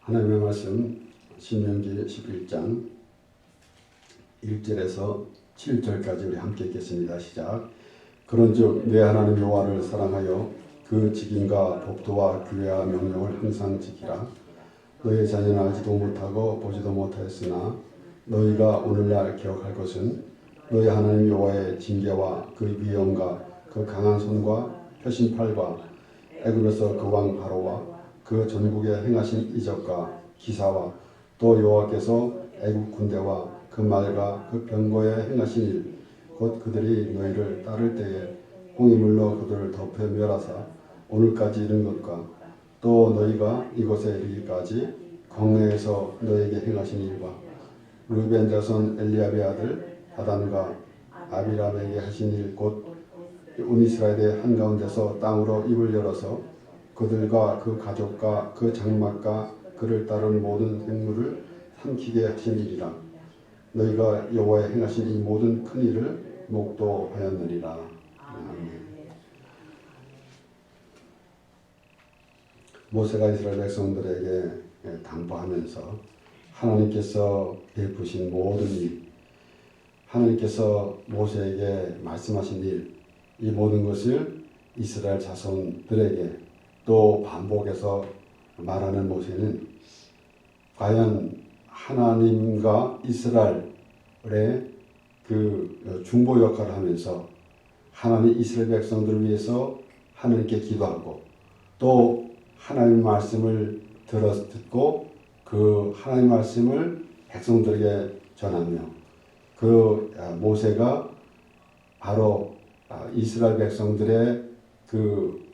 하나님의 말씀 신명기 11장 1절에서 7절까지 우리 함께 읽겠습니다. 시작. 그런즉 내 하나님 여호와를 사랑하여 그 직임과 법도와 규례와 명령을 항상 지키라. 너희 자녀는 알지도 못하고 보지도 못하였으나 너희가 오늘날 기억할 것은 너희 하나님 여호와의 징계와 그 위엄과 그 강한 손과 펴신 팔과 애굽에서 그 왕 바로와 그 전국에 행하신 이적과 기사와 또 여호와께서 애굽 군대와 그 말과 그 병거에 행하신 일, 곧 그들이 너희를 따를 때에 홍이 물러 그들을 덮여 멸하사 오늘까지 이른 것과 또 너희가 이곳에 이르기까지 광야에서 너희에게 행하신 일과 르벤 자손 엘리압의 아들 다단과 아비람에게 하신 일, 곧 온 이스라엘의 한가운데서 땅으로 입을 열어서 그들과 그 가족과 그 장막과 그를 따른 모든 생물을 삼키게 하신 일이라. 너희가 여호와의 행하신 이 모든 큰 일을 목도하였느니라. 모세가 이스라엘 백성들에게 당부하면서 하나님께서 베푸신 모든 일, 하나님께서 모세에게 말씀하신 일, 이 모든 것을 이스라엘 자손들에게 또 반복해서 말하는 모세는 과연 하나님과 이스라엘의 그 중보 역할을 하면서 하나님 이스라엘 백성들을 위해서 하나님께 기도하고 또 하나님 말씀을 듣고 그 하나님 말씀을 백성들에게 전하며 그 모세가 바로 이스라엘 백성들의 그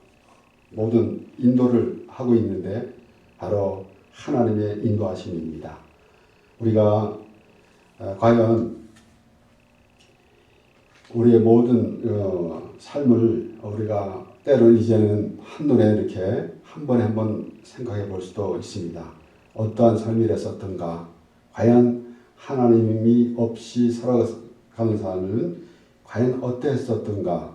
모든 인도를 하고 있는데 바로 하나님의 인도하심입니다. 우리가 과연 우리의 모든 삶을 우리가 때로 이제는 한눈에 이렇게 한 번에 한 번 생각해 볼 수도 있습니다. 어떠한 삶이랬었던가, 과연 하나님이 없이 살아가는 삶은 과연 어땠었던가,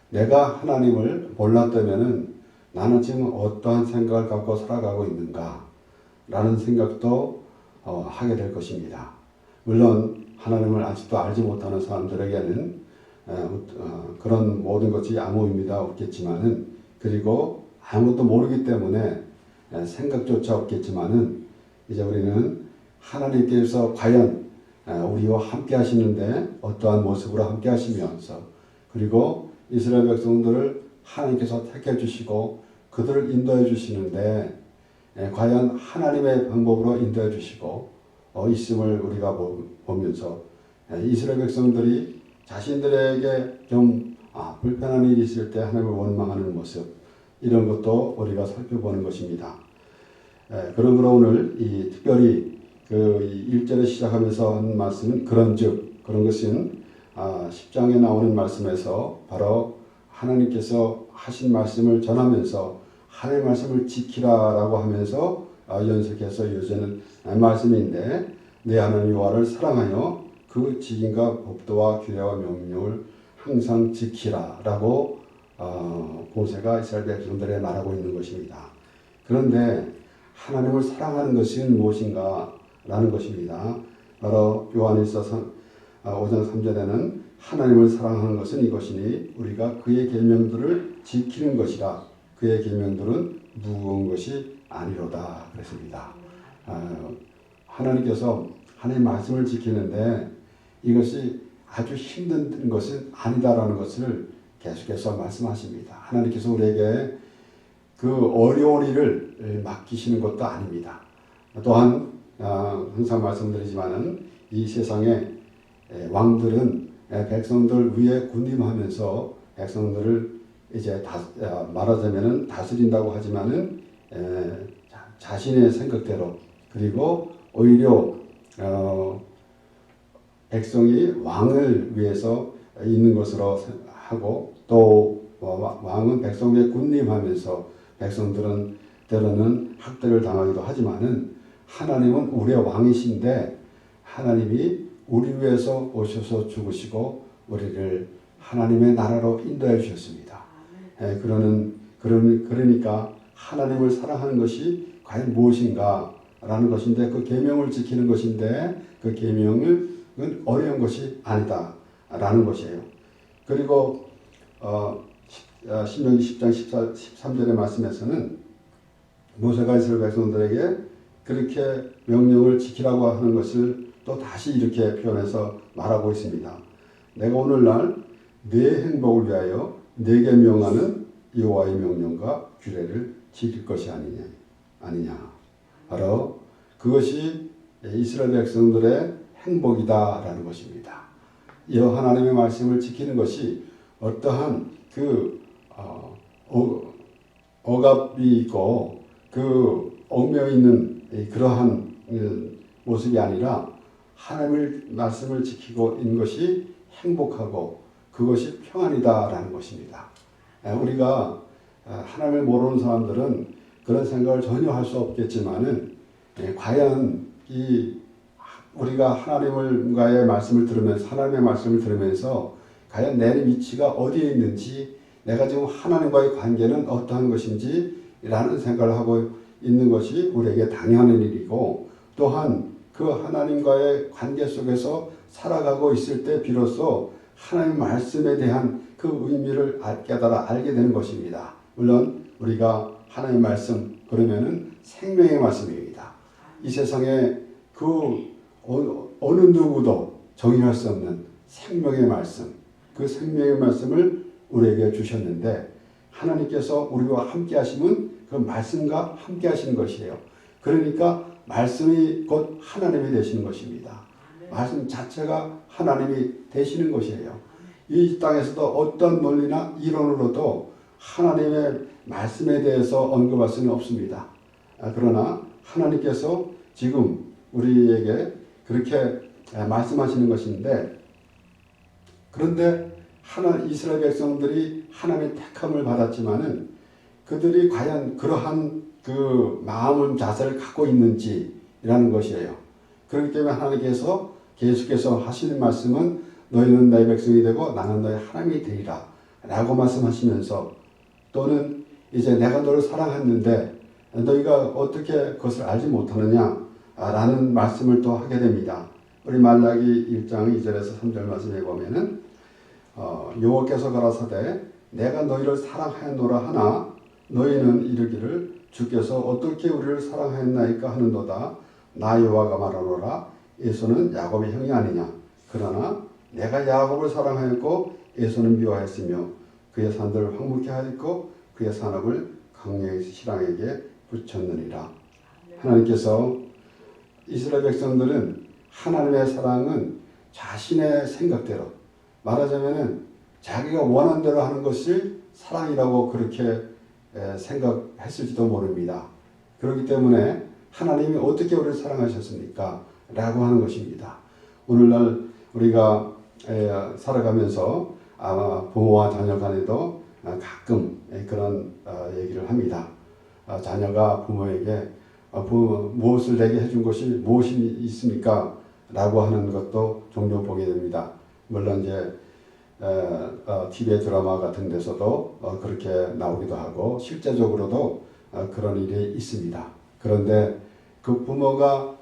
내가 하나님을 몰랐다면은 나는 지금 어떠한 생각을 갖고 살아가고 있는가 라는 생각도 하게 될 것입니다. 물론 하나님을 아직도 알지 못하는 사람들에게는 그런 모든 것이 아무 의미가 없겠지만은, 그리고 아무것도 모르기 때문에 생각조차 없겠지만은, 이제 우리는 하나님께서 과연 우리와 함께 하시는데 어떠한 모습으로 함께 하시면서, 그리고 이스라엘 백성들을 하나님께서 택해 주시고 그들을 인도해 주시는데 과연 하나님의 방법으로 인도해 주시고 있음을 우리가 보면서 이스라엘 백성들이 자신들에게 좀 불편한 일이 있을 때 하나님을 원망하는 모습, 이런 것도 우리가 살펴보는 것입니다. 그러므로 오늘 특별히 그 1절에 시작하면서 한 말씀은 그런즉, 그런 것은 10장에 나오는 말씀에서 바로 하나님께서 하신 말씀을 전하면서 하나님의 말씀을 지키라라고 하면서 연속해서 이어지는 말씀인데, 내 하나님 여호와를 사랑하여 그 직임과 법도와 규례와 명령을 항상 지키라라고 모세가 이스라엘 백성들에 말하고 있는 것입니다. 그런데 하나님을 사랑하는 것은 무엇인가 라는 것입니다. 바로 요한일서 5장 3절에는 하나님을 사랑하는 것은 이것이니 우리가 그의 계명들을 지키는 것이라. 그의 계명들은 무거운 것이 아니로다 그랬습니다. 하나님께서 하나님의 말씀을 지키는데 이것이 아주 힘든 것은 아니다라는 것을 계속해서 말씀하십니다. 하나님께서 우리에게 그 어려운 일을 맡기시는 것도 아닙니다. 또한 항상 말씀드리지만은 이 세상에 왕들은 백성들 위에 군림하면서 백성들을 이제 말하자면은 다스린다고 하지만은 자신의 생각대로, 그리고 오히려 백성이 왕을 위해서 있는 것으로 하고, 또 왕은 백성 위에 군림하면서 백성들은 때로는 학대를 당하기도 하지만은 하나님은 우리의 왕이신데 하나님이 우리 위해서 오셔서 죽으시고 우리를 하나님의 나라로 인도해 주셨습니다. 그러니까 하나님을 사랑하는 것이 과연 무엇인가 라는 것인데 그 계명을 지키는 것인데 그 계명은 어려운 것이 아니다 라는 것이에요. 그리고 신명기 10장 13절의 말씀에서는 모세가 이스라엘 백성들에게 그렇게 명령을 지키라고 하는 것을 또 다시 이렇게 표현해서 말하고 있습니다. 내가 오늘날 내 행복을 위하여 내게 명하는 여호와의 명령과 규례를 지킬 것이 아니냐. 바로 그것이 이스라엘 백성들의 행복이다라는 것입니다. 여호와 하나님의 말씀을 지키는 것이 어떠한 억압이 있고 얽매여 있는 그러한 모습이 아니라 하나님의 말씀을 지키고 있는 것이 행복하고 그것이 평안이다라는 것입니다. 우리가 하나님을 모르는 사람들은 그런 생각을 전혀 할 수 없겠지만은 과연 우리가 하나님과의 말씀을 들으면서 하나님의 말씀을 들으면서 과연 내 위치가 어디에 있는지 내가 지금 하나님과의 관계는 어떠한 것인지 라는 생각을 하고 있는 것이 우리에게 당연한 일이고 또한 그 하나님과의 관계 속에서 살아가고 있을 때 비로소 하나님 말씀에 대한 그 의미를 깨달아 알게 되는 것입니다. 물론 우리가 하나님 말씀 그러면은 생명의 말씀입니다. 이 세상에 어느 누구도 정의할 수 없는 생명의 말씀, 그 생명의 말씀을 우리에게 주셨는데 하나님께서 우리와 함께 하시면 그 말씀과 함께 하시는 것이에요. 그러니까 말씀이 곧 하나님이 되시는 것입니다. 말씀 자체가 하나님이 되시는 것이에요. 이 땅에서도 어떤 논리나 이론으로도 하나님의 말씀에 대해서 언급할 수는 없습니다. 그러나 하나님께서 지금 우리에게 그렇게 말씀하시는 것인데 그런데 이스라엘 백성들이 하나님의 택함을 받았지만은 그들이 과연 그러한 그 마음을 자세를 갖고 있는지라는 것이에요. 그렇기 때문에 하나님께서 계속해서 하시는 말씀은 너희는 나의 백성이 되고 나는 너의 하나님이 되리라 라고 말씀하시면서 또는 이제 내가 너를 사랑했는데 너희가 어떻게 그것을 알지 못하느냐 라는 말씀을 또 하게 됩니다. 우리 말라기 1장 2절에서 3절 말씀에 보면은 여호와께서 가라사대 내가 너희를 사랑하였노라 하나 너희는 이르기를 주께서 어떻게 우리를 사랑하였나이까 하는도다. 나 여호와가 말하노라 에서는 야곱의 형이 아니냐. 그러나 내가 야곱을 사랑하였고 에서는 미워하였으며 그의 산들을 황무케 하였고 그의 산업을 강야의 신랑에게 붙였느니라. 하나님께서 이스라엘 백성들은 하나님의 사랑은 자신의 생각대로 말하자면은 자기가 원하는 대로 하는 것을 사랑이라고 그렇게 생각했을지도 모릅니다. 그렇기 때문에 하나님이 어떻게 우리를 사랑하셨습니까? 라고 하는 것입니다. 오늘날 우리가 살아가면서 아마 부모와 자녀 간에도 가끔 그런 얘기를 합니다. 자녀가 부모에게 무엇을 내게 해준 것이 무엇이 있습니까? 라고 하는 것도 종종 보게 됩니다. 물론 이제 TV 드라마 같은 데서도 그렇게 나오기도 하고 실제적으로도 그런 일이 있습니다. 그런데 그 부모가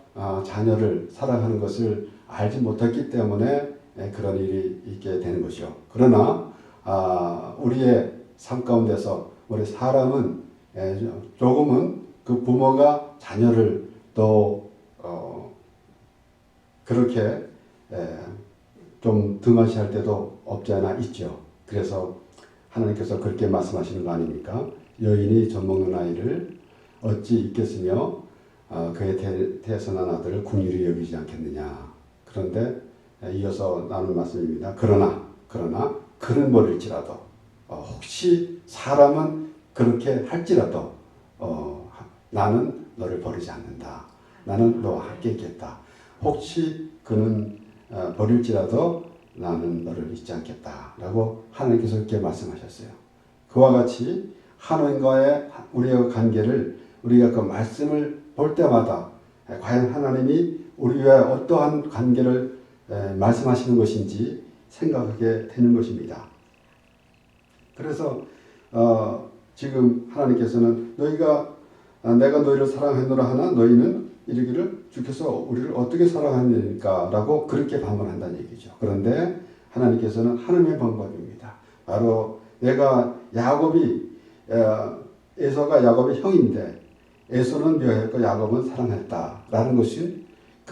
자녀를 사랑하는 것을 알지 못했기 때문에 그런 일이 있게 되는 것이요. 그러나 우리의 삶 가운데서 우리 사람은 조금은 그 부모가 자녀를 또 그렇게 좀 등한시할 때도 없지 않아 있죠. 그래서 하나님께서 그렇게 말씀하시는 거 아닙니까? 여인이 젖먹는 아이를 어찌 있겠으며 그의 태어난 아들을 궁휼히 여기지 않겠느냐. 그런데 이어서 나눈 말씀입니다. 그러나 그는 버릴지라도 혹시 사람은 그렇게 할지라도 나는 너를 버리지 않는다. 나는 너와 함께 있겠다. 혹시 그는 버릴지라도 나는 너를 잊지 않겠다. 라고 하나님께서 그렇게 말씀하셨어요. 그와 같이 하나님과의 우리의 관계를 우리가 그 말씀을 볼 때마다 과연 하나님이 우리와 어떠한 관계를 말씀하시는 것인지 생각하게 되는 것입니다. 그래서 지금 하나님께서는 내가 너희를 사랑하노라 하나 너희는 이르기를 주께서 우리를 어떻게 사랑하니까라고 그렇게 반문한다는 얘기죠. 그런데 하나님께서는 하나님의 방법입니다. 바로 내가 에서가 야곱의 형인데 에서는 미워했고 야곱은 사랑했다라는 것은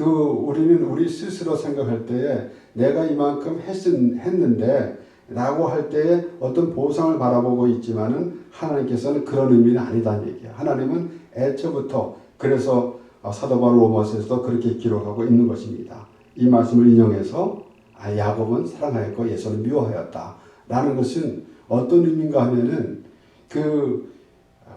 우리는 우리 스스로 생각할 때에 내가 이만큼 했는데 라고 할 때에 어떤 보상을 바라보고 있지만은 하나님께서는 그런 의미는 아니다는 얘기예요. 하나님은 애초부터 그래서 사도 바울 로마서에서도 그렇게 기록하고 있는 것입니다. 이 말씀을 인용해서 야곱은 사랑하였고 에서는 미워하였다 라는 것은 어떤 의미인가 하면은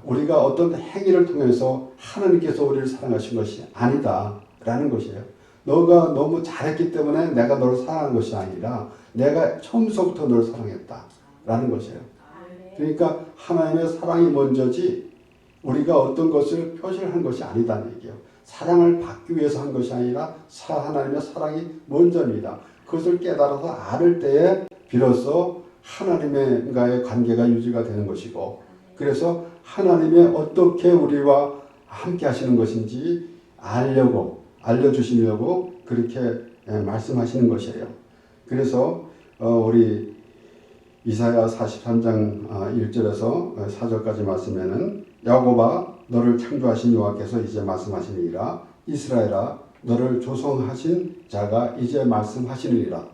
우리가 어떤 행위를 통해서 하나님께서 우리를 사랑하신 것이 아니다 라는 것이에요. 너가 너무 잘했기 때문에 내가 너를 사랑한 것이 아니라 내가 처음서부터 너를 사랑했다 라는 것이에요. 그러니까 하나님의 사랑이 먼저지 우리가 어떤 것을 표시를 한 것이 아니다는 얘기예요. 사랑을 받기 위해서 한 것이 아니라 하나님의 사랑이 먼저입니다. 그것을 깨달아서 알을 때에 비로소 하나님과의 관계가 유지가 되는 것이고, 그래서 하나님의 어떻게 우리와 함께 하시는 것인지 알려주시려고 그렇게 말씀하시는 것이에요. 그래서 우리 이사야 43장 1절에서 4절까지 말씀에는 야곱아 너를 창조하신 여호와께서 이제 말씀하시니라. 이스라엘아 너를 조성하신 자가 이제 말씀하시느니라.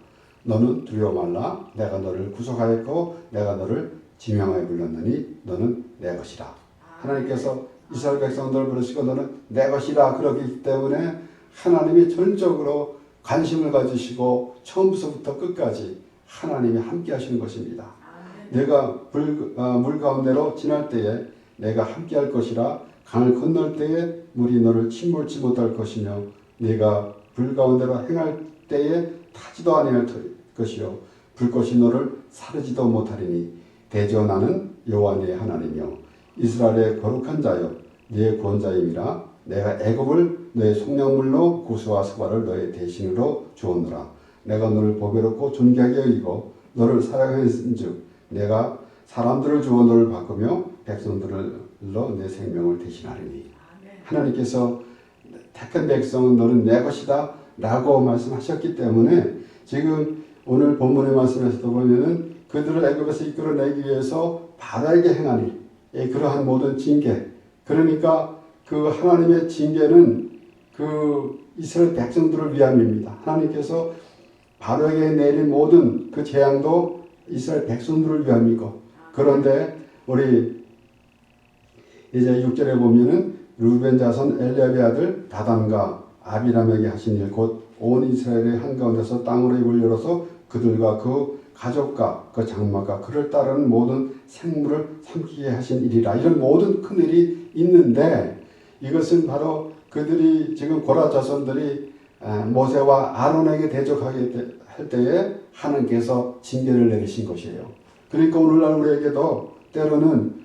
너는 두려워 말라. 내가 너를 구속하였고 내가 너를 지명하여 불렀느니 너는 내 것이라. 하나님께서 이스라엘 백성들을 부르시고 너는 내 것이라 그러기 때문에 하나님이 전적으로 관심을 가지시고 처음부터 끝까지 하나님이 함께 하시는 것입니다. 내가 물 가운데로 지날 때에 내가 함께 할 것이라. 강을 건널 때에 물이 너를 침몰치 못할 것이며 내가 불 가운데로 행할 때에 타지도 아니할 것이요 불꽃이 너를 사르지도 못하리니 대저 나는 여호와 네 하나님이요 이스라엘의 거룩한 자요 네 구원자임이라. 내가 애굽을 너의 속량물로 구수와 스바를 너의 대신으로 주었노라. 내가 너를 보배롭고 존귀하게 여기고 너를 사랑하였은즉 내가 사람들을 주어 너를 바꾸며 백성들로 내 생명을 대신하리니. 하나님께서 택한 백성은 너는 내 것이다 라고 말씀하셨기 때문에 지금 오늘 본문의 말씀에서도 보면은 그들을 애굽에서 이끌어내기 위해서 바다에게 행하니 그러한 모든 징계, 그러니까 그 하나님의 징계는 그 이스라엘 백성들을 위함입니다. 하나님께서 바로에게 내린 모든 그 재앙도 이스라엘 백성들을 위함이고, 그런데 우리 이제 6절에 보면은 루벤 자손 엘리압의 아들 다단과 아비람에게 하신 일 곧 온 이스라엘의 한가운데서 땅으로 입을 열어서 그들과 그 가족과 그 장막과 그를 따르는 모든 생물을 삼키게 하신 일이라. 이런 모든 큰 일이 있는데 이것은 바로 그들이 지금 고라 자손들이 모세와 아론에게 대적하게 할 때에 하나님께서 징계를 내리신 것이에요. 그러니까 오늘날 우리에게도 때로는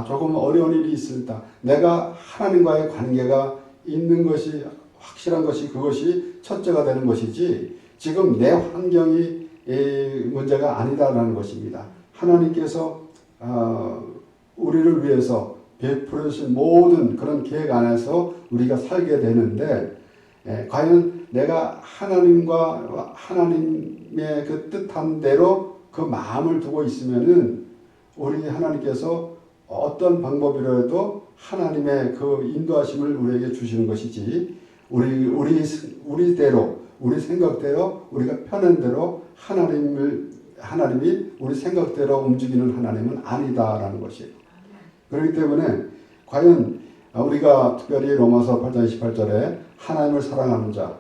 조금 어려운 일이 있습니다. 내가 하나님과의 관계가 있는 것이 확실한 것이 그것이 첫째가 되는 것이지 지금 내 환경이 문제가 아니다라는 것입니다. 하나님께서 우리를 위해서 베풀어 주신 모든 그런 계획 안에서 우리가 살게 되는데 과연 내가 하나님과 하나님의 그 뜻한 대로 그 마음을 두고 있으면은 우리 하나님께서 어떤 방법이라도 하나님의 그 인도하심을 우리에게 주시는 것이지 우리대로 우리 생각대로 우리가 편한 대로 하나님이 우리 생각대로 움직이는 하나님은 아니다라는 것이에요. 그렇기 때문에 과연 우리가 특별히 로마서 8장 28절에 하나님을 사랑하는 자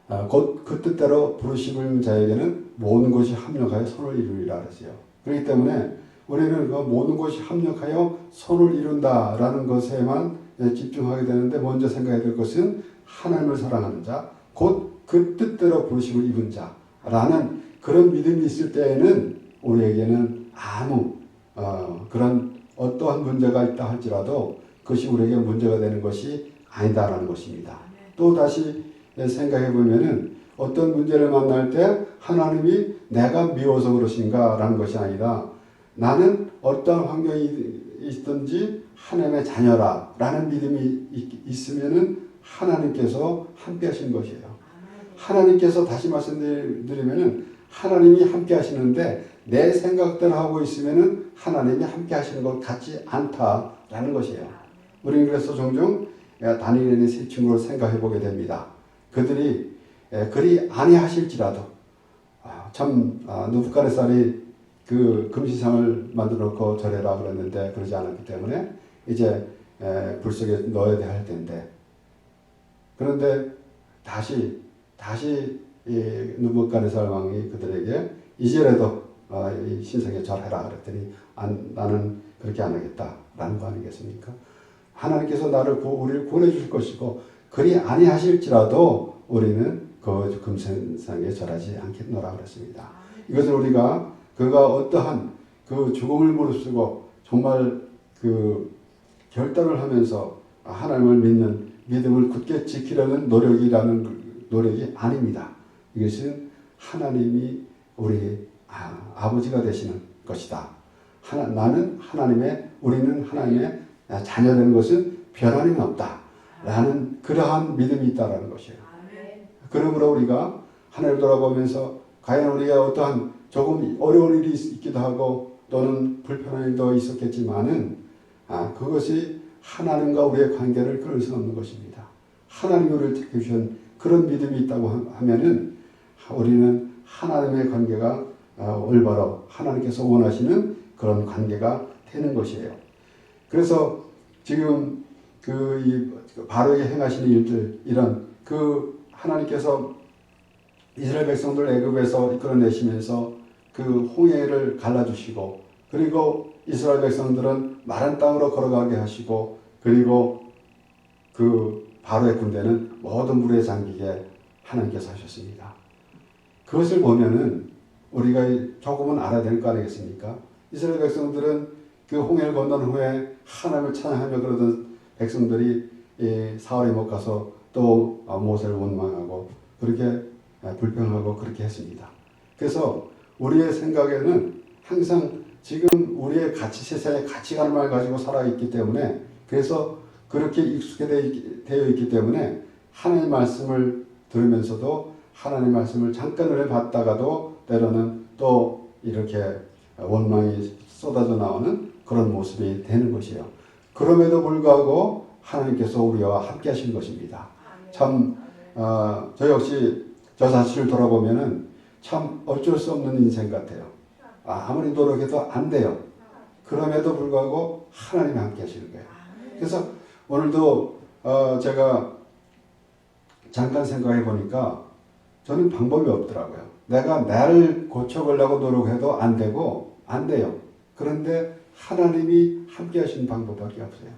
곧 그 뜻대로 부르심을 자에게는 모든 것이 합력하여 선을 이루리라 그랬어요. 그렇기 때문에 우리는 그 모든 것이 합력하여 선을 이룬다라는 것에만 집중하게 되는데 먼저 생각해야 될 것은 하나님을 사랑하는 자, 곧 그 뜻대로 부르심을 입은 자라는 그런 믿음이 있을 때에는 우리에게는 아무 그런 어떠한 문제가 있다 할지라도 그것이 우리에게 문제가 되는 것이 아니다라는 것입니다. 또 다시 생각해 보면은 어떤 문제를 만날 때 하나님이 내가 미워서 그러신가라는 것이 아니라 나는 어떤 환경이 있든지 하나님의 자녀라라는 믿음이 있으면은 하나님께서 함께 하시는 것이에요. 하나님께서 다시 말씀드리면은 하나님이 함께 하시는데 내 생각대로 하고 있으면은 하나님이 함께 하시는 것 같지 않다라는 것이에요. 우리는 그래서 종종 다니엘의 세 친구를 생각해 보게 됩니다. 그들이 그리 아니하실지라도 느부갓네살이 그 금시상을 만들어 놓고 절해라 그랬는데 그러지 않았기 때문에 이제 불 속에 넣어야 할 텐데, 그런데 다시 느부갓네살 왕이 그들에게 이제라도 이 신상에 절해라 그랬더니 나는 그렇게 안 하겠다라는 거 아니겠습니까? 하나님께서 우리를 구원해 주실 것이고 그리 아니하실지라도 우리는 그 금신상에 절하지 않겠노라 그랬습니다. 이것을 우리가 그가 어떠한 그 죽음을 무릅쓰고 정말 그 결단을 하면서 하나님을 믿는 믿음을 굳게 지키려는 노력이 아닙니다. 이것은 하나님이 우리 아버지가 되시는 것이다. 우리는 하나님의 자녀되는 것은 변함이 없다. 라는 그러한 믿음이 있다라는 것이에요. 그러므로 우리가 하나님을 돌아보면서 과연 우리가 어떠한 조금 어려운 일이 있기도 하고 또는 불편한 일도 있었겠지만은 그것이 하나님과 우리의 관계를 끊을 수 없는 것입니다. 하나님이 우리를 택해 주신 그런 믿음이 있다고 하면은 우리는 하나님의 관계가 올바로 하나님께서 원하시는 그런 관계가 되는 것이에요. 그래서 지금 바로에게 행하시는 일들, 이런 하나님께서 이스라엘 백성들 애굽에서 이끌어내시면서 그 홍해를 갈라주시고, 그리고 이스라엘 백성들은 마른 땅으로 걸어가게 하시고, 그리고 그 바로의 군대는 모든 물에 잠기게 하나님께서 하셨습니다. 그것을 보면은 우리가 조금은 알아야 될 거 아니겠습니까? 이스라엘 백성들은 그 홍해를 건넌 후에 하나님을 찬양하며 그러던 백성들이 사울에 못 가서 또 모세를 원망하고 그렇게 불평하고 그렇게 했습니다. 그래서 우리의 생각에는 항상 지금 우리의 세상의 가치관을 가지고 살아있기 때문에, 그래서 그렇게 익숙되어 있기 때문에 하나님의 말씀을 들으면서도 하나님의 말씀을 잠깐 은혜 받다가도 때로는 또 이렇게 원망이 쏟아져 나오는 그런 모습이 되는 것이에요. 그럼에도 불구하고 하나님께서 우리와 함께 하신 것입니다. 참 저 역시 저 자신을 돌아보면은 참 어쩔 수 없는 인생 같아요. 아무리 노력해도 안 돼요. 그럼에도 불구하고 하나님이 함께 하시는 거예요. 그래서 오늘도 제가 잠깐 생각해 보니까 저는 방법이 없더라고요. 내가 나를 고쳐보려고 노력해도 안 돼요. 그런데 하나님이 함께 하시는 방법밖에 없어요.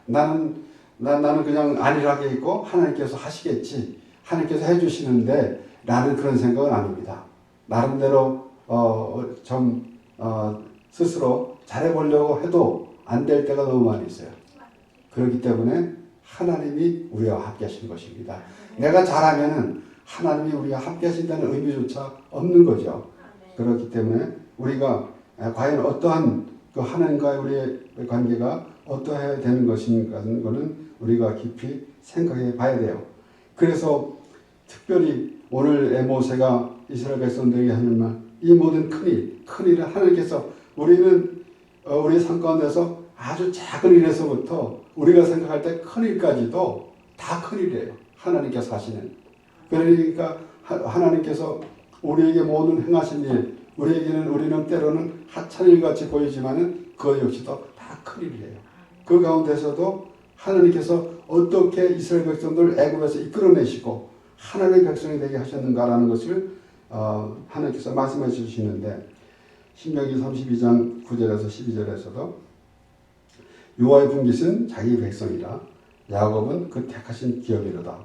나는 그냥 안일하게 있고 하나님께서 하시겠지, 하나님께서 해주시는데 라는 그런 생각은 아닙니다. 나름대로 스스로 잘해보려고 해도 안 될 때가 너무 많이 있어요. 그렇기 때문에 하나님이 우리와 함께 하시는 것입니다. 내가 잘하면은 하나님이 우리와 함께 하신다는 의미조차 없는 거죠. 그렇기 때문에 우리가 과연 어떠한 그 하나님과의 우리의 관계가 어떠해야 되는 것인가는 거는 우리가 깊이 생각해 봐야 돼요. 그래서 특별히 오늘 모세가 이스라엘 백성들에게 하는 말, 이 모든 큰일은 하나님께서 우리는 우리 삶 가운데서 아주 작은 일에서부터 우리가 생각할 때 큰일까지도 다 큰일이에요. 하나님께서 하시는. 그러니까 하나님께서 우리에게 모든 행하신 일, 우리는 때로는 하찮일같이 보이지만은 그 역시도 다 큰일이에요. 그 가운데서도 하나님께서 어떻게 이스라엘 백성들을 애굽에서 이끌어내시고 하나님의 백성이 되게 하셨는가라는 것을 하나님께서 말씀해 주시는데, 신명기 32장 9절에서 12절에서도 여호와의 분깃은 자기 백성이라 야곱은 그 택하신 기업이로다.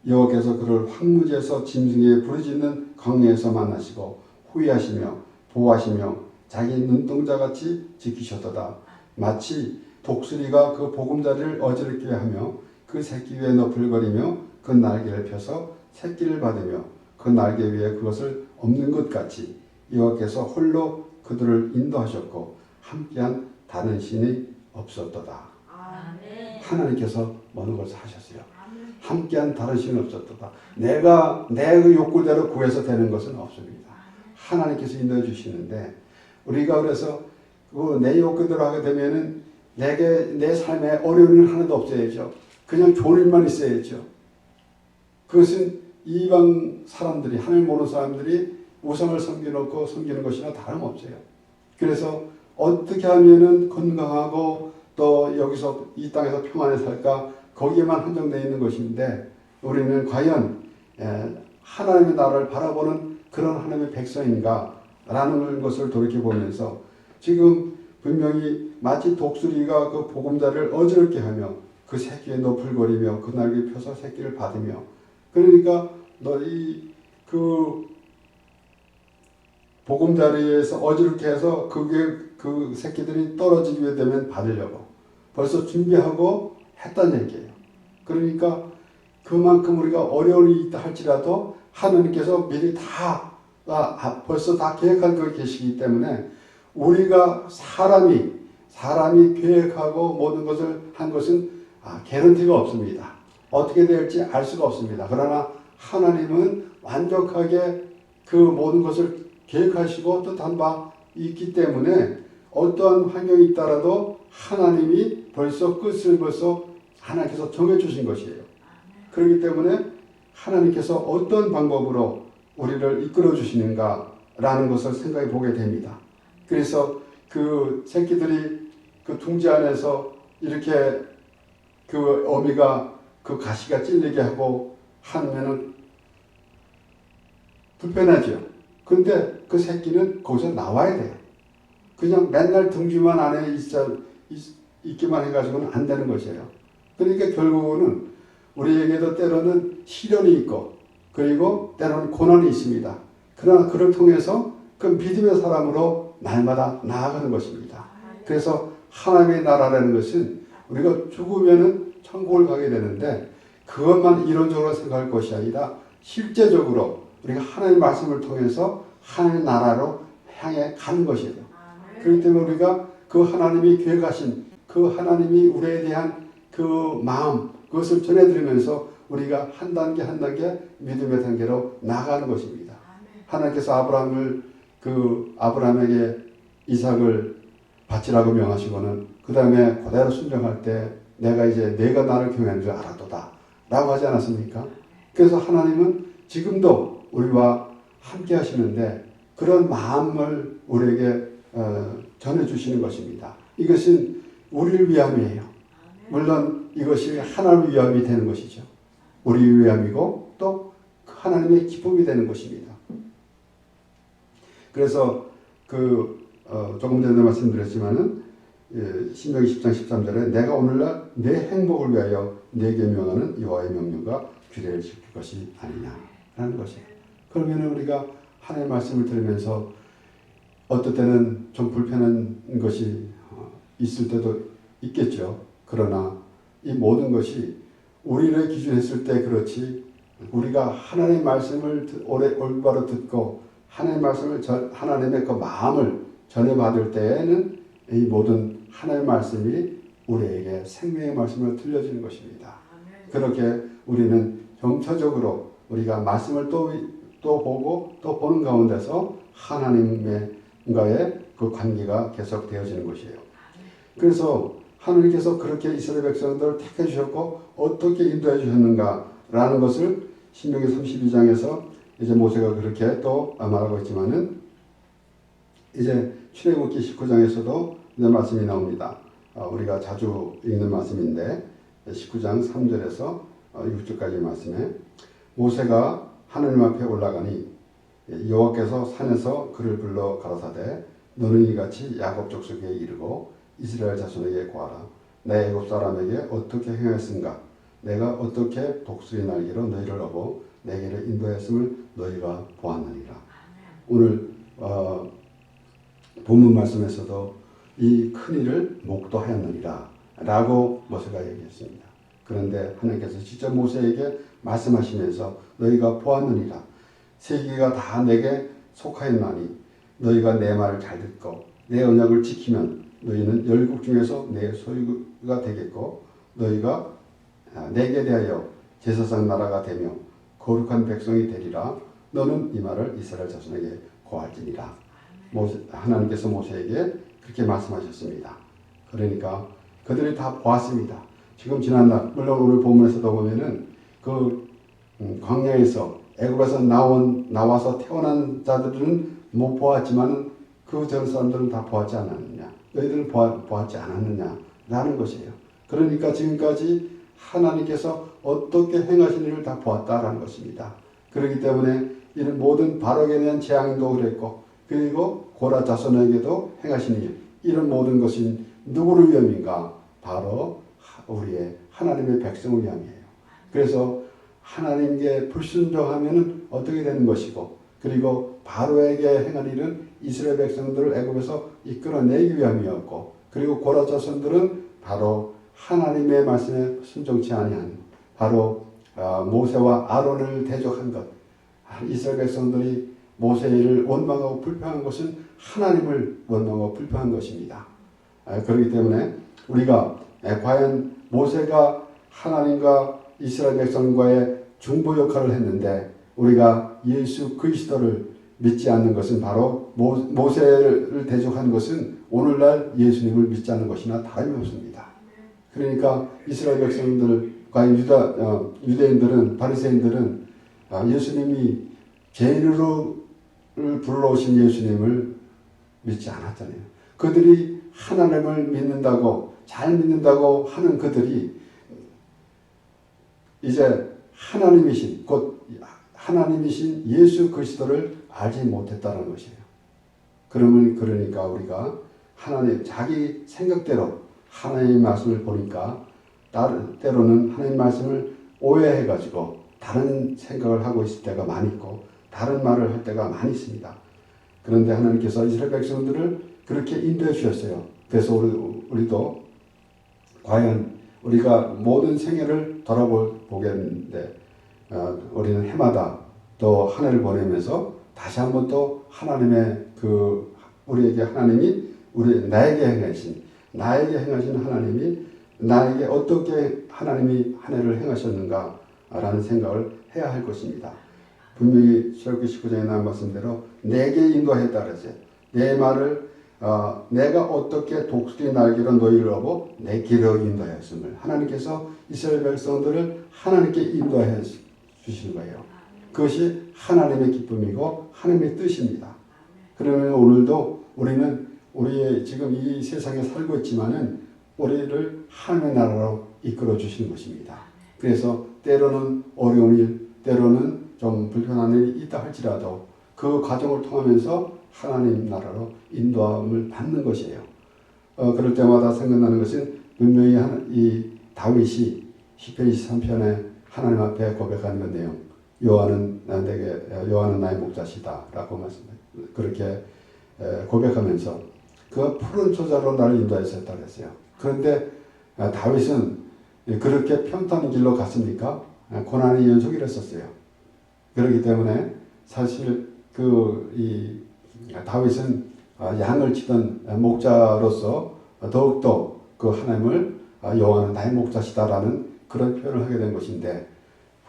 여호와께서 그를 황무지에서 짐승의 부르짖는 광야에서 만나시고 후회하시며 보호하시며 자기 눈동자같이 지키셨도다. 마치 독수리가 그 보금자리를 어지럽게 하며 그 새끼 위에 너풀거리며 그 날개를 펴서 새끼를 받으며 그 날개 위에 그것을 엎는 것 같이 여호와께서 홀로 그들을 인도하셨고 함께한 다른 신이 없었도다. 아멘. 하나님께서 모든 것을 하셨어요. 아멘. 함께한 다른 신은 없었도다. 내가 내 그 욕구대로 구해서 되는 것은 없습니다. 하나님께서 인도해 주시는데 우리가 그래서 그 내 욕구대로 하게 되면은 내 삶에 어려운 일 하나도 없어야죠. 그냥 좋은 일만 있어야죠. 그것은 이방 사람들이 하나님 모르는 사람들이 우상을 섬겨놓고 섬기는 것이나 다름없어요. 그래서 어떻게 하면은 건강하고 또 여기서 이 땅에서 평안에 살까 거기에만 한정되어 있는 것인데 우리는 과연 하나님의 나라를 바라보는 그런 하나님의 백성인가 라는 것을 돌이켜보면서 지금 분명히 마치 독수리가 그 보금자리를 어지럽게 하며 그 새끼에 너풀거리며 그 날개 펴서 새끼를 받으며 그러니까 너희 그 보금자리에서 어지럽게 해서 그 새끼들이 떨어지게 되면 받으려고 벌써 준비하고 했단 얘기예요. 그러니까 그만큼 우리가 어려움이 있다 할지라도 하나님께서 미리 벌써 다 계획하고 계시기 때문에 우리가 사람이 계획하고 모든 것을 한 것은 개런티가 없습니다. 어떻게 될지 알 수가 없습니다. 그러나 하나님은 완벽하게 그 모든 것을 계획하시고 뜻한 바 있기 때문에 어떠한 환경이 있더라도 하나님이 끝을 하나님께서 정해주신 것이에요. 그렇기 때문에 하나님께서 어떤 방법으로 우리를 이끌어 주시는가라는 것을 생각해 보게 됩니다. 그래서 그 새끼들이 그 둥지 안에서 이렇게 그 어미가 그 가시가 찔리게 하고 하면은 불편하죠. 근데 그 새끼는 거기서 나와야 돼요. 그냥 맨날 둥지만 안에 있기만 해가지고는 안 되는 것이에요. 그러니까 결국은 우리에게도 때로는 시련이 있고 그리고 때로는 고난이 있습니다. 그러나 그를 통해서 그 믿음의 사람으로 날마다 나아가는 것입니다. 그래서 하나님의 나라라는 것은 우리가 죽으면은 천국을 가게 되는데 그것만 이론적으로 생각할 것이 아니라 실제적으로 우리가 하나님의 말씀을 통해서 하나님의 나라로 향해 가는 것이에요. 그렇기 때문에 우리가 그 하나님이 계획하신 그 하나님이 우리에 대한 그 마음 그것을 전해드리면서 우리가 한 단계 한 단계 믿음의 단계로 나아가는 것입니다. 하나님께서 아브라함에게 이삭을 바치라고 명하시고는 그 다음에 그대로 순종할 때 내가 나를 경외하는 줄 알았도다 라고 하지 않았습니까? 그래서 하나님은 지금도 우리와 함께 하시는데 그런 마음을 우리에게 전해주시는 것입니다. 이것은 우리를 위함이에요. 물론 이것이 하나님의 위함이 되는 것이죠. 우리의 위함이고 또 하나님의 기쁨이 되는 것입니다. 그래서 조금 전에 말씀드렸지만은 신명기 10장 13절에 내가 오늘날 내 행복을 위하여 내게 명하는 여호와의 명령과 규례를 지킬 것이 아니냐라는 것이에요. 그러면 우리가 하나님의 말씀을 들으면서 어떨 때는 좀 불편한 것이 있을 때도 있겠죠. 그러나 이 모든 것이 우리를 기준했을 때 그렇지 우리가 하나님의 말씀을 올바로 듣고 하나님의 말씀을 하나님의 그 마음을 전해받을 때에는 이 모든 하나님의 말씀이 우리에게 생명의 말씀을 들려주는 것입니다. 그렇게 우리는 정처적으로 우리가 말씀을 또 보고 또 보는 가운데서 하나님과의 그 관계가 계속되어지는 것이에요. 그래서 하나님께서 그렇게 이스라엘 백성들을 택해 주셨고 어떻게 인도해 주셨는가라는 것을 신명기 32장에서 이제 모세가 그렇게 또 말하고 있지만은 이제 출애굽기 19장에서도 이제 말씀이 나옵니다. 우리가 자주 읽는 말씀인데 19장 3절에서 6절까지 말씀에 모세가 하나님 앞에 올라가니 여호와께서 산에서 그를 불러 가라사대 너는 이같이 야곱 족속에 이르고 이스라엘 자손에게 고하라. 내 애굽 사람에게 어떻게 행하였은가? 내가 어떻게 독수리 날개로 너희를 업어 내게를 인도했음을 너희가 보았느니라. 오늘 본문 말씀에서도 이 큰 일을 목도하였느니라 라고 모세가 얘기했습니다. 그런데 하나님께서 직접 모세에게 말씀하시면서 너희가 보았느니라. 세계가 다 내게 속하였나니 너희가 내 말을 잘 듣고 내 언약을 지키면 너희는 열국 중에서 내 소유가 되겠고 너희가 내게 대하여 제사장 나라가 되며 거룩한 백성이 되리라. 너는 이 말을 이스라엘 자손에게 고할지니라. 하나님께서 모세에게 그렇게 말씀하셨습니다. 그러니까 그들이 다 보았습니다. 지금 지난날 물론 오늘 본문에서도 보면은 그 광야에서 애굽에서 나와서 태어난 자들은 못 보았지만 그 전 사람들은 다 보았지 않았느냐. 너희들은 보았지 않았느냐 라는 것이에요. 그러니까 지금까지 하나님께서 어떻게 행하신 일을 다 보았다라는 것입니다. 그렇기 때문에 이런 모든 바로에게 대한 재앙도 그랬고 그리고 고라 자손에게도 행하신 일 이런 모든 것이 누구를 위함인가? 바로 우리의 하나님의 백성을 위함이에요. 그래서 하나님께 불순종하면 어떻게 되는 것이고 그리고 바로에게 행한 일은 이스라엘 백성들을 애굽에서 이끌어내기 위함이었고 그리고 고라 자손들은 바로 하나님의 말씀에 순종치 아니한 바로 모세와 아론을 대적한 것 이스라엘 백성들이 모세를 원망하고 불평한 것은 하나님을 원망하고 불평한 것입니다. 그렇기 때문에 우리가 과연 모세가 하나님과 이스라엘 백성과의 중보 역할을 했는데 우리가 예수 그리스도를 믿지 않는 것은 바로 모세를 대적한 것은 오늘날 예수님을 믿지 않는 것이나 다름이 없습니다. 그러니까 이스라엘 백성들과 유대인들은 바리새인들은 예수님이 죄인으로 불러오신 예수님을 믿지 않았잖아요. 그들이 하나님을 믿는다고 잘 믿는다고 하는 그들이 이제 하나님이신 곧 하나님이신 예수 그리스도를 알지 못했다는 것이에요. 그러니까 우리가 하나님 자기 생각대로 하나님의 말씀을 보니까 때로는 하나님의 말씀을 오해해가지고 다른 생각을 하고 있을 때가 많이 있고 다른 말을 할 때가 많이 있습니다. 그런데 하나님께서 이스라엘 백성들을 그렇게 인도해 주셨어요. 그래서 우리도 과연 우리가 모든 생애를 돌아보겠는데 우리는 해마다 또 한 해를 보내면서 다시 한번 또 하나님의 우리에게 하나님이 나에게 행하신 하나님이 나에게 어떻게 하나님이 한 해를 행하셨는가라는 생각을 해야 할 것입니다. 분명히 출애굽기 19장에 나온 말씀대로 내게 인도했다 그랬어요. 내 말을 내가 어떻게 독수리 날개로 너희를 하고 내 길로 인도하였음을 하나님께서 이스라엘 백성들을 하나님께 인도해 주시는 거예요. 그것이 하나님의 기쁨이고 하나님의 뜻입니다. 그러면 오늘도 우리는 우리의 지금 이 세상에 살고 있지만은 우리를 하나님의 나라로 이끌어 주시는 것입니다. 그래서 때로는 어려운 일, 때로는 좀 불편한 일이 있다 할지라도 그 과정을 통하면서 하나님 나라로 인도함을 받는 것이에요. 그럴 때마다 생각나는 것은 분명히 이 다윗이 시편 23편에 하나님 앞에 고백하는 건데요. 여호와는 나의 목자시다라고 그렇게 고백하면서 그 푸른 초자로 나를 인도하셨다 그랬어요. 그런데 다윗은 그렇게 평탄한 길로 갔습니까? 고난의 연속이었었어요. 그렇기 때문에 사실 다윗은 양을 치던 목자로서 더욱더 그 하나님을 여호와는 나의 목자시다라는 그런 표현을 하게 된 것인데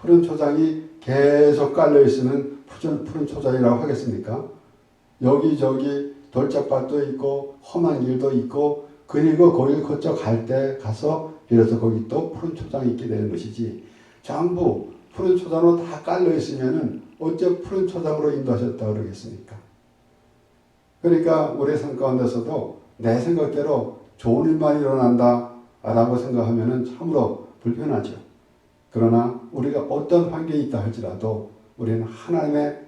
푸른 초장이 계속 깔려 있으면 푸른 초장이라고 하겠습니까? 여기저기 돌짝밭도 있고 험한 길도 있고 그리고 거기 거쳐 갈 때 가서 비로소 거기 또 푸른 초장이 있게 되는 것이지 전부 푸른 초장으로 다 깔려 있으면은 어째 푸른 초장으로 인도하셨다 그러겠습니까? 그러니까 우리 삶 가운데서도 내 생각대로 좋은 일만 일어난다 라고 생각하면은 참으로 불편하죠. 그러나 우리가 어떤 환경이 있다 할지라도 우리는 하나님의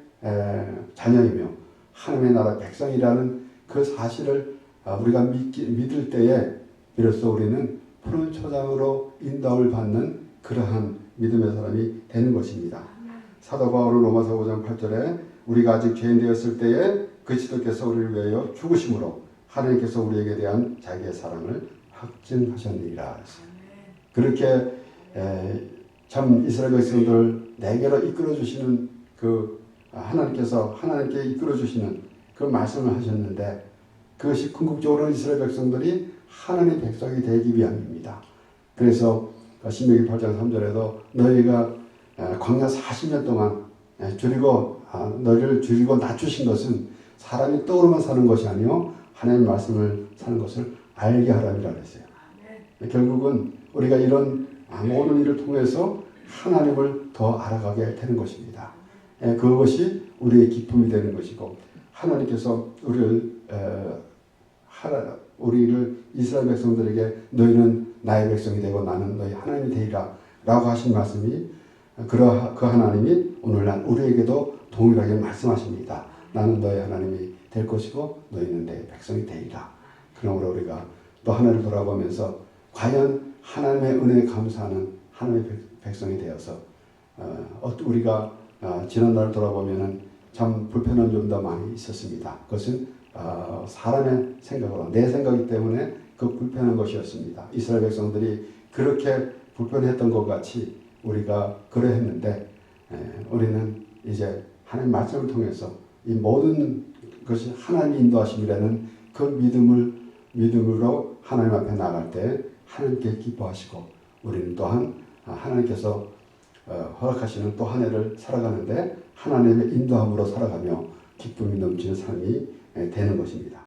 자녀이며 하나님의 나라 백성이라는 그 사실을 우리가 믿을 때에 비로소 우리는 푸른 초장으로 인도를 받는 그러한 믿음의 사람이 되는 것입니다. 사도 바울은 로마서 5장 8절에 우리가 아직 죄인 되었을 때에 그리스도께서 우리를 위하여 죽으심으로 하나님께서 우리에게 대한 자기의 사랑을 확증하셨느니라. 그렇게 참 이스라엘 백성들을 내게로 이끌어 주시는 하나님께 이끌어 주시는 그 말씀을 하셨는데 그것이 궁극적으로 이스라엘 백성들이 하나님의 백성이 되기 위함입니다. 그래서 신명기 8장 3절에도 너희가 광야 40년 동안 너희를 줄이고 낮추신 것은 사람이 떡으로만 사는 것이 아니요 하나님의 말씀을 사는 것을 알게 하라니라 그랬어요. 결국은 우리가 이런 모든 일을 통해서 하나님을 더 알아가게 되는 것입니다. 그것이 우리의 기쁨이 되는 것이고 하나님께서 우리를 이스라엘 백성들에게 너희는 나의 백성이 되고 나는 너희 하나님이 되리라 라고 하신 말씀이 그 하나님이 오늘날 우리에게도 동일하게 말씀하십니다. 나는 너희 하나님이 될 것이고 너희는 내 백성이 되리라. 그러므로 우리가 또 하나님을 돌아보면서 과연 하나님의 은혜에 감사하는 하나님의 백성이 되어서 우리가 지난날 돌아보면은 참 불편한 점도 많이 있었습니다. 그것은 사람의 생각으로 내 생각이기 때문에 그 불편한 것이었습니다. 이스라엘 백성들이 그렇게 불편했던 것 같이 우리가 그러했는데 우리는 이제 하나님 말씀을 통해서 이 모든 것이 하나님의 인도하심이라는 그 믿음으로 하나님 앞에 나갈 때 하나님께 기뻐하시고 우리는 또한 하나님께서 허락하시는 또 한 해를 살아가는데 하나님의 인도함으로 살아가며 기쁨이 넘치는 삶이 되는 것입니다.